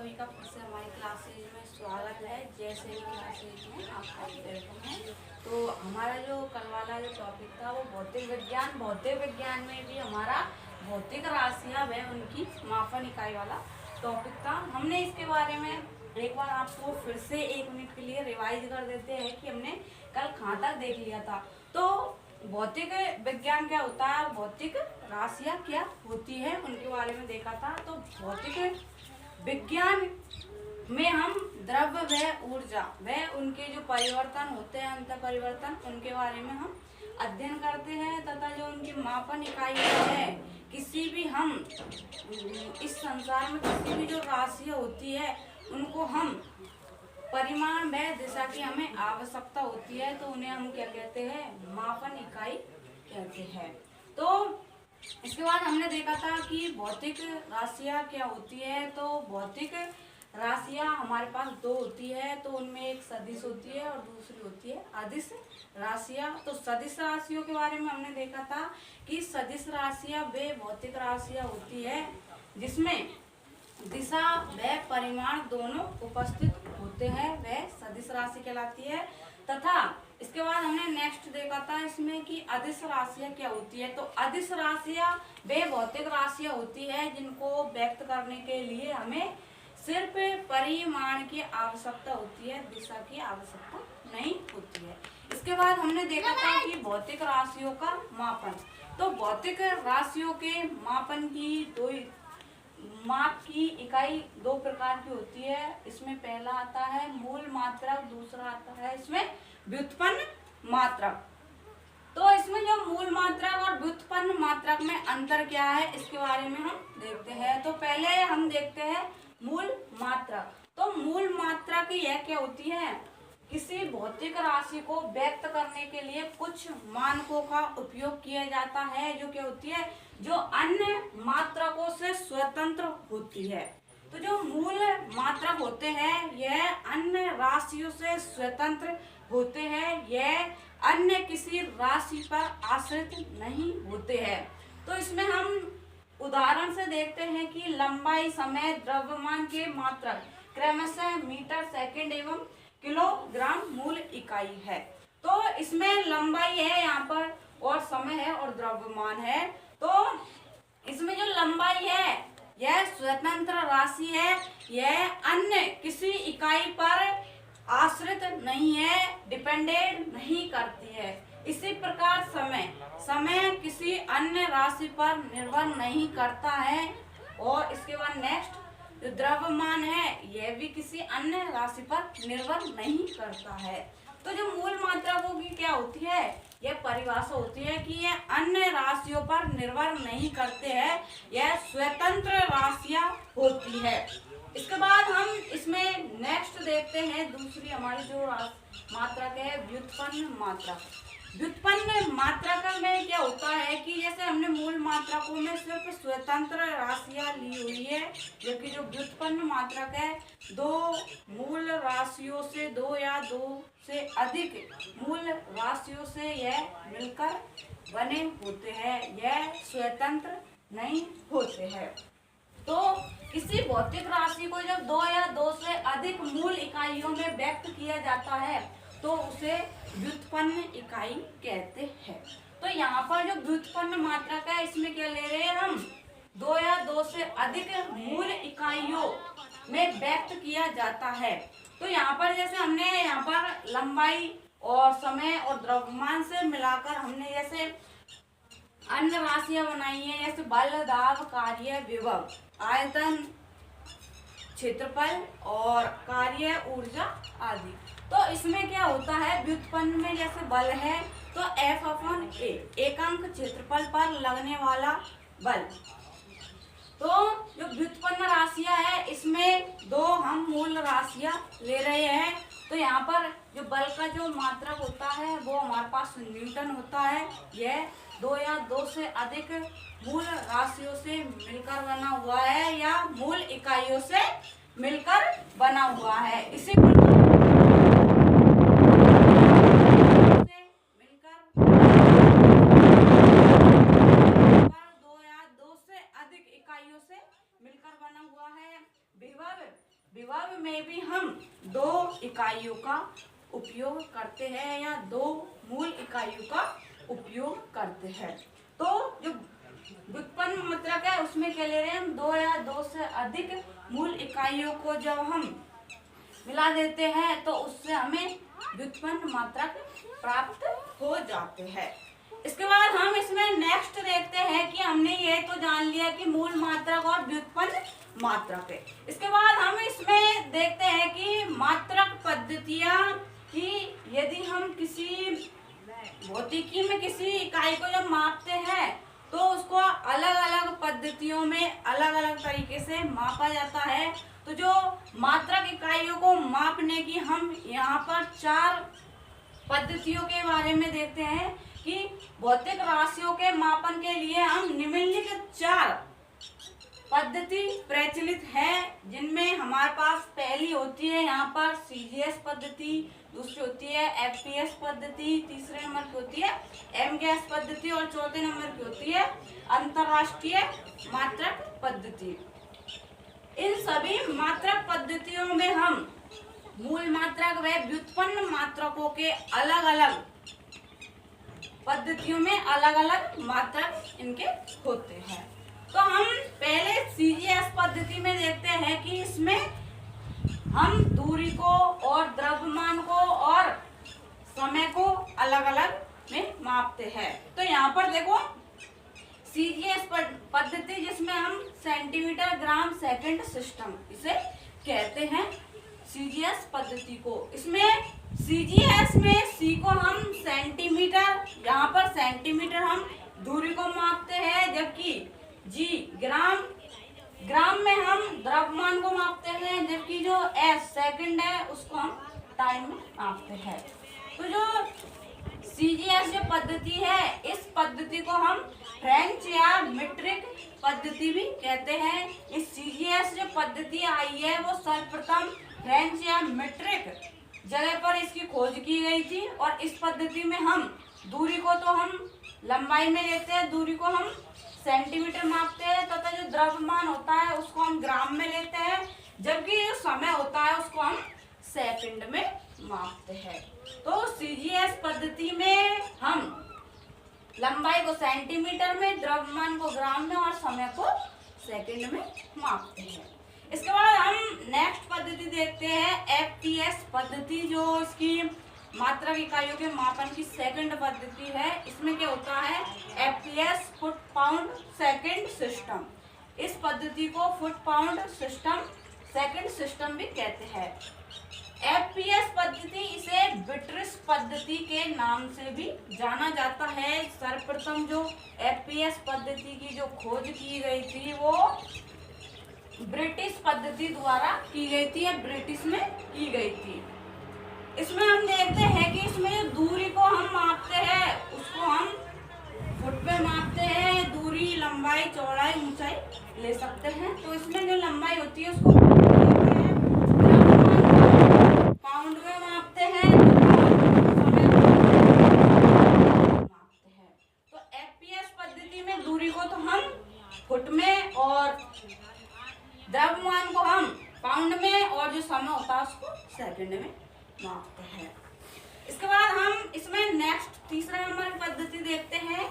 सभी का फिर से हमारी क्लासेज में स्वागत है। जैसे ही क्लासेज में आपका वेलकम है। तो हमारा जो कल वाला जो टॉपिक था वो भौतिक विज्ञान। भौतिक विज्ञान में भी हमारा भौतिक राशियाँ व उनकी मापन इकाई वाला टॉपिक था। हमने इसके बारे में एक बार आपको फिर से 1 मिनट के लिए रिवाइज कर देते हैं कि हमने कल कहाँ तक देख लिया था। तो भौतिक विज्ञान क्या होता है, भौतिक राशियाँ क्या होती है, उनके बारे में देखा था। तो भौतिक विज्ञान में हम द्रव्य व ऊर्जा व उनके जो परिवर्तन होते हैं, अंतर परिवर्तन, उनके बारे में हम अध्ययन करते हैं तथा जो उनकी मापन इकाई है, किसी भी हम इस संसार में किसी भी जो राशियाँ होती है उनको हम परिमाण व दिशा की हमें आवश्यकता होती है तो उन्हें हम क्या कहते हैं, मापन इकाई कहते हैं। तो इसके बाद हमने देखा था कि भौतिक राशियाँ क्या होती है। तो भौतिक राशियाँ हमारे पास 2 होती है। तो उनमें एक सदिश होती है और दूसरी होती है अदिश राशियाँ। तो सदिश राशियों के बारे में हमने देखा था कि सदिश राशियाँ वे भौतिक राशियाँ होती है जिसमें दिशा व परिमाण दोनों उपस्थित होते हैं, वह सदिश राशि कहलाती है। तथा इसके बाद हमने नेक्स्ट देखा था इसमें कि अदिश राशियाँ क्या होती है। तो अदिश राशियाँ वे भौतिक राशियाँ होती है जिनको व्यक्त करने के लिए हमें सिर्फ परिमाण की आवश्यकता होती है, दिशा की आवश्यकता नहीं होती है। इसके बाद हमने देखा था कि भौतिक राशियों का मापन। तो भौतिक राशियों के मापन की माप की इकाई 2 प्रकार की होती है। इसमें पहला आता है मूल मात्रक, दूसरा आता है इसमें व्युत्पन्न मात्रक। तो इसमें जो मूल मात्रक और व्युत्पन्न मात्रक में अंतर क्या है इसके बारे में हम देखते हैं। तो पहले हम देखते हैं मूल मात्रक। तो मूल मात्रक यह क्या होती है, किसी भौतिक राशि को व्यक्त करने के लिए कुछ मानकों का उपयोग किया जाता है जो क्या होती है, जो अन्य मात्रकों से स्वतंत्र होती है। तो जो मूल मात्रक होते हैं यह अन्य राशियों से स्वतंत्र होते हैं, यह अन्य किसी राशि पर आश्रित नहीं होते हैं। तो इसमें हम उदाहरण से देखते हैं कि लंबाई, समय, द्रव्यमान के मात्रक क्रमशः मीटर, सेकंड एवं किलोग्राम मूल इकाई है। तो इसमें लंबाई है यहाँ पर और समय है और द्रव्यमान है। तो इसमें जो लंबाई है यह स्वतंत्र राशि है, यह अन्य किसी इकाई पर आश्रित नहीं है, डिपेंडेंट नहीं करती है। इसी प्रकार समय किसी अन्य राशि पर निर्भर नहीं करता है। और इसके बाद नेक्स्ट जो द्रव्यमान है यह भी किसी अन्य राशि पर निर्भर नहीं करता है। तो जो मूल मात्रकों की क्या होती है, यह परिभाषा होती है कि यह अन्य राशियों पर निर्भर नहीं करते हैं, यह स्वतंत्र राशियां होती है। इसके बाद हम इसमें नेक्स्ट देखते हैं दूसरी हमारी जो मात्रक है व्युत्पन्न मात्रक। व्युत्पन्न मात्रक में क्या होता है कि जैसे हमने मूल मात्रकों में सिर्फ स्वतंत्र राशियां ली हुई है, जबकि जो व्युत्पन्न मात्रक है 2 मूल राशियों से 2 या 2 से अधिक मूल राशियों से यह मिलकर बने होते हैं, यह स्वतंत्र नहीं होते हैं। तो किसी भौतिक राशि को जब 2 या 2 से अधिक मूल इकाइयों में व्यक्त किया जाता है तो उसे व्युत्पन्न इकाई कहते हैं। तो यहाँ पर जो व्युत्पन्न मात्रक है इसमें क्या ले रहे हैं हम, 2 या 2 से अधिक मूल इकाइयों में व्यक्त किया जाता है। तो यहाँ पर जैसे हमने यहाँ पर लंबाई और समय और द्रव्यमान से मिलाकर हमने जैसे अन्य राशियां बनाई हैं, जैसे बल, दाब, कार्य, विभव, आयतन, क्षेत्रफल और कार्य, ऊर्जा आदि। तो इसमें क्या होता है, व्युत्पन्न में जैसे बल है तो F/A एकांक क्षेत्रफल पर लगने वाला बल। तो जो व्युत्पन्न राशियां है इसमें 2 हम मूल राशियां ले रहे हैं। तो यहाँ पर जो बल का जो मात्रक होता है वो हमारे पास न्यूटन होता है। यह 2 या 2 से अधिक मूल राशियों से मिलकर बना हुआ है या मूल इकाइयों से मिलकर बना हुआ है। इसी प्रकार मिलकर बना हुआ है। विभव विभव में भी हम 2 इकाइयों का उपयोग करते हैं या 2 मूल इकाइयों का उपयोग करते हैं। तो जो व्युत्पन्न मात्रक है उसमें क्या ले रहे हैं हम 2 या 2 से अधिक मूल इकाइयों को जब हम मिला देते हैं तो उससे हमें व्युत्पन्न मात्रक प्राप्त हो जाते हैं। इसके बाद हम इसमें नेक्स्ट देखते हैं कि हमने ये तो जान लिया कि मूल मात्रक और व्युत्पन्न मात्रक है। इसके बाद हम इसमें देखते हैं कि मात्रक पद्धतियां कि यदि हम किसी भौतिकी में किसी इकाई को जब मापते हैं तो उसको अलग अलग पद्धतियों में अलग अलग तरीके से मापा जाता है। तो जो मात्रक इकाइयों को मापने की हम यहाँ पर 4 पद्धतियों के बारे में देखते हैं कि भौतिक राशियों के मापन के लिए हम निम्नलिखित 4 पद्धति प्रचलित है, जिनमें हमारे पास पहली होती है यहाँ पर सीजीएस पद्धति, दूसरी होती है एफपीएस पद्धति, तीसरे नंबर की होती है एमगेस पद्धति और चौथे नंबर की होती है अंतरराष्ट्रीय मात्रक पद्धति। इन सभी मात्रक पद्धतियों में हम मूल मात्रक व व्युत्पन्न मात्रकों के अलग अलग पद्धतियों में अलग अलग मात्रक इनके होते हैं। तो हम पहले सीजीएस पद्धति में देखते हैं कि इसमें हम दूरी को और द्रव्यमान को और समय को अलग अलग में मापते हैं। तो यहाँ पर देखो सीजीएस पद्धति जिसमें हम सेंटीमीटर ग्राम सेकंड सिस्टम इसे कहते हैं सीजीएस पद्धति को। इसमें सीजीएस में सी को हम सेंटीमीटर, यहाँ पर सेंटीमीटर हम दूरी को मापते हैं, जबकि जी ग्राम में हम द्रव्यमान को मापते हैं, जबकि जो एस सेकंड है उसको हम टाइम में मापते हैं। तो जो सीजीएस जो पद्धति है इस पद्धति को हम फ्रेंच या मीट्रिक पद्धति भी कहते हैं। इस सीजीएस जो पद्धति आई है वो सर्वप्रथम फ्रेंच या मीट्रिक जगह पर इसकी खोज की गई थी और इस पद्धति में हम दूरी को तो हम लंबाई में लेते हैं, दूरी को हम सेंटीमीटर मापते हैं तथा जो द्रव्यमान होता है उसको हम ग्राम में लेते हैं, जबकि जो समय होता है उसको हम सेकंड में मापते हैं। तो सीजीएस पद्धति में हम लंबाई को सेंटीमीटर में, द्रव्यमान को ग्राम में और समय को सेकंड में मापते हैं। इसके बाद हम नेक्स्ट पद्धति देखते हैं एफपीएस पद्धति, जो इसकी मात्रक इकाइयों के मापन की सेकंड पद्धति है। इसमें क्या होता है FPS foot pound second system. इस पद्धति को foot pound system second system भी कहते हैं। एफपीएस पद्धति इसे ब्रिटिश पद्धति के नाम से भी जाना जाता है। सर्वप्रथम जो एफपीएस पद्धति की जो खोज की गई थी वो ब्रिटिश पद्धति द्वारा की गई थी या ब्रिटिश में की गई थी। इसमें हम देखते हैं कि इसमें जो दूरी को हम मापते हैं उसको हम फुट में मापते हैं, दूरी लंबाई चौड़ाई ऊंचाई ले सकते हैं। तो इसमें जो लंबाई होती है उसको पाउंड में मापते हैं, मापते हैं। तो एफपीएस पद्धति में दूरी को तो हम फुट में और द्रव्यमान को हम पाउंड में और जो समय होता है उसको सेकंड में मापते हैं। इसके बाद हम इसमें नेक्स्ट तीसरा नंबर पद्धति देखते हैं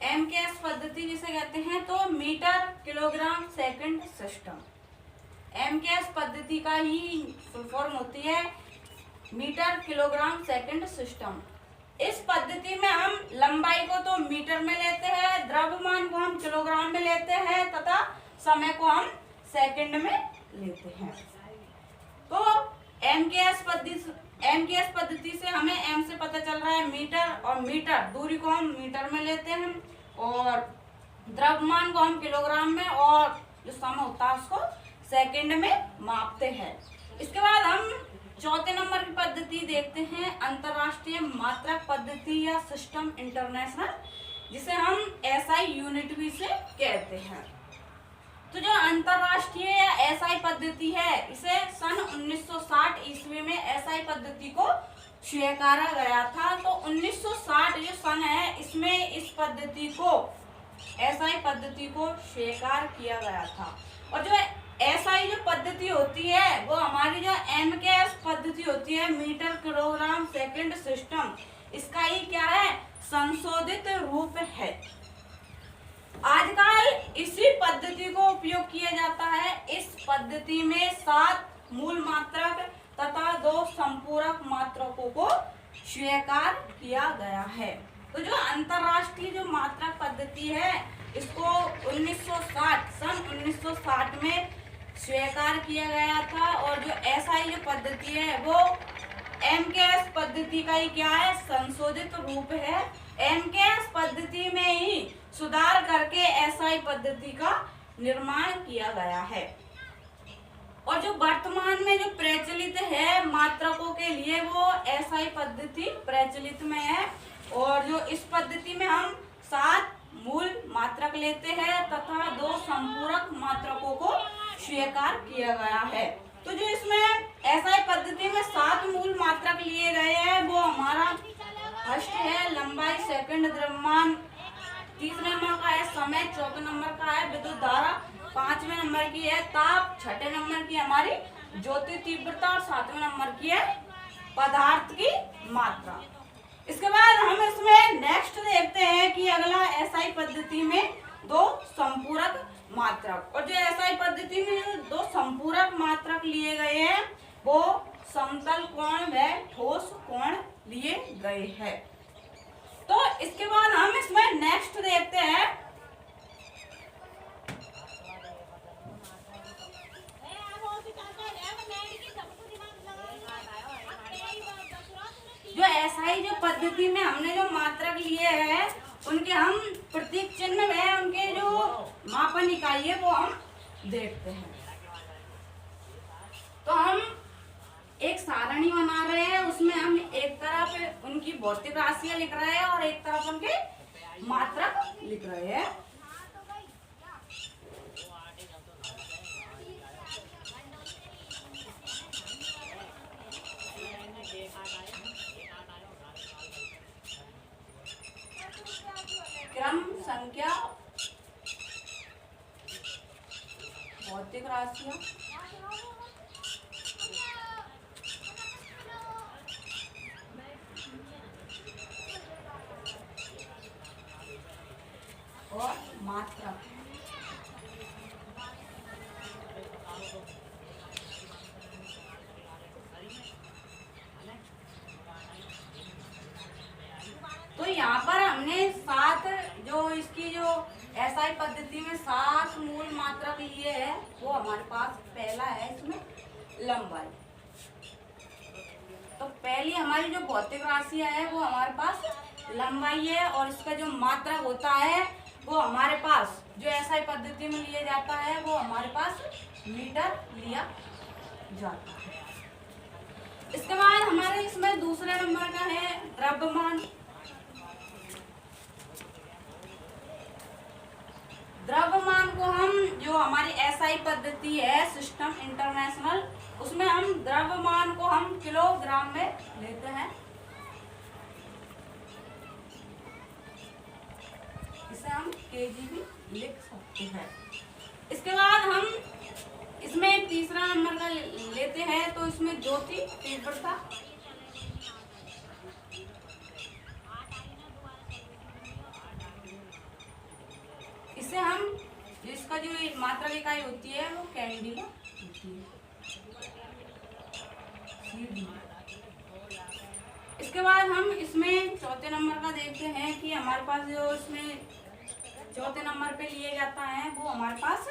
एमकेएस पद्धति जिसे कहते हैं, तो metre kilogram second system. MKS पद्धति का ही फुल फॉर्म होती है मीटर किलोग्राम सेकंड सिस्टम। इस पद्धति में हम लंबाई को तो मीटर में लेते हैं, द्रव्यमान को हम किलोग्राम में लेते हैं तथा समय को हम सेकंड में लेते हैं। तो एमकेएस पद्धति से हमें एम से पता चल रहा है मीटर, और मीटर दूरी को हम मीटर में लेते हैं और द्रव्यमान को हम किलोग्राम में और जो समय होता है उसको सेकंड में मापते हैं। इसके बाद हम चौथे नंबर की पद्धति देखते हैं अंतरराष्ट्रीय मात्रक पद्धति या सिस्टम इंटरनेशनल, जिसे हम एसआई यूनिट भी से कहते हैं। तो जो अंतरराष्ट्रीय या एसआई पद्धति है इसे सन 1960 ईस्वी में एसआई पद्धति को स्वीकारा गया था। तो 1960 जो सन है इसमें इस पद्धति को एसआई पद्धति को स्वीकार किया गया था। और जो एसआई जो पद्धति होती है वो होती है मीटर किलोग्राम सेकंड सिस्टम, इसका ही क्या है, संशोधित रूप है। आजकल इसी पद्धति को उपयोग किया जाता है। इस पद्धति में 7 मूल मात्रक तथा 2 संपूरक मात्रकों को स्वीकार किया गया है। तो जो अंतरराष्ट्रीय जो मात्रक पद्धति है इसको 1960 सन 1960 में स्वीकार किया गया था, और जो एसआई जो पद्धति है वो एमकेएस पद्धति का ही क्या है, संशोधित रूप है। एमकेएस पद्धति में ही सुधार करके एसआई पद्धति का निर्माण किया गया है। और जो वर्तमान में जो प्रचलित है मात्रकों के लिए वो एसआई पद्धति प्रचलित में है, और जो इस पद्धति में हम 7 मूल मात्रक लेते हैं तथा 2 संपूरक मात्रकों को स्वीकार किया गया है। तो जो इसमें एसआई पद्धति में 7 मूल मात्रक लिए गए हैं वो हमारा फर्स्ट है लंबाई, सेकंड द्रव्यमान, तीसरे नंबर का है समय, चौथे नंबर का है विद्युत धारा, 5वें नंबर की है ताप, 6ठे नंबर की हमारी ज्योति तीव्रता, और 7वें नंबर की है पदार्थ की मात्रा। इसके बाद हम इसमें नेक्स्ट देखते हैं कि अगला एसआई पद्धति में 2 संपूरक मात्रक, और जो एसआई पद्धति में 2 संपूरक मात्रक लिए गए हैं वो समतल कोण व ठोस कोण लिए गए हैं। तो इसके बाद हम इसमें नेक्स्ट देखते हैं जो एसआई जो पद्धति में हमने जो मात्रक लिए हैं उनके हम प्रतीक चिन्ह व उनके जो मापन इकाई है वो हम देखते हैं। तो हम एक सारणी बना रहे हैं, उसमें हम एक तरफ उनकी भौतिक राशियां लिख रहे हैं और एक तरफ उनके मात्रक लिख रहे हैं। क्रम संख्या भौतिक राशियां और मात्रा। तो यहाँ पर हमने 7 जो इसकी जो एसआई पद्धति में 7 मूल मात्रक लिए हैं वो हमारे पास पहला है इसमें लंबाई। तो पहली हमारी जो भौतिक राशियां है वो हमारे पास लंबाई है, और इसका जो मात्रक होता है वो हमारे पास जो एसआई पद्धति में लिया जाता है वो हमारे पास मीटर लिया जाता है। इसके बाद हमारे इसमें दूसरे नंबर का है द्रव्यमान। द्रव्यमान को हम जो हमारी एसआई पद्धति है सिस्टम इंटरनेशनल, उसमें हम द्रव्यमान को हम किलोग्राम में लेते हैं। इसे हम केजी भी लिख सकते हैं। इसके बाद हम इसमें तीसरा नंबर का लेते हैं, तो इसमें ज्योति तीव्रता, इसे हम इसका जो मात्रा इकाई होती है वो कैंडिला होती है। इसके बाद हम इसमें चौथे नंबर का देखते हैं कि हमारे पास जो इसमें चौथे नंबर पे लिए जाता है वो हमारे पास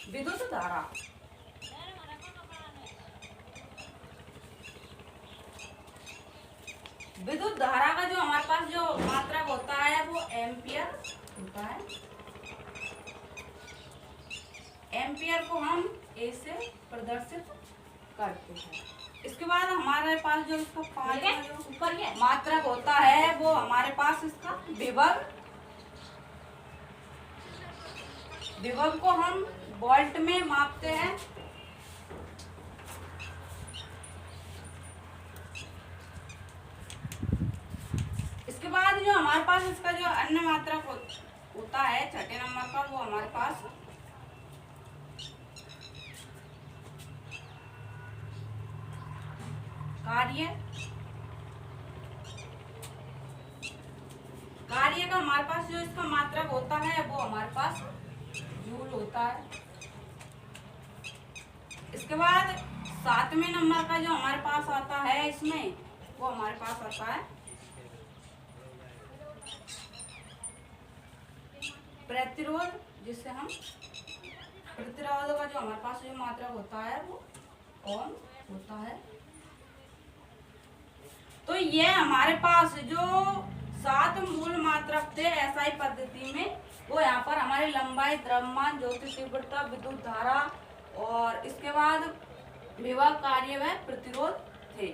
विद्युत धारा। विद्युत धारा का जो हमारे पास जो मात्रक होता है वो एम्पियर होता है। एम्पियर को हम ए से प्रदर्शित करते हैं। इसके बाद हमारे पास जो इसका 5वां जो ऊपर मात्रक होता है वो हमारे पास इसका विभव। विभव को हम वोल्ट में मापते हैं। इसके बाद जो हमारे पास इसका जो अन्य मात्रक होता है छठे नंबर का वो हमारे पास कार्य, कार्य का हमारे पास जो इसका मात्रक होता है वो हमारे पास जूल होता है। इसके बाद 7वें नंबर का जो हमारे पास आता है इसमें वो हमारे पास आता है प्रतिरोध, जिससे हम प्रतिरोध का जो हमारे पास जो मात्रक होता है वो ओम होता है। तो ये हमारे पास जो 7 मूल मात्रक थे एसआई पद्धति में, वो यहाँ पर हमारे लंबाई, द्रव्यमान, ज्योति तीव्रता, विद्युत धारा और इसके बाद विभव, कार्य व प्रतिरोध थे।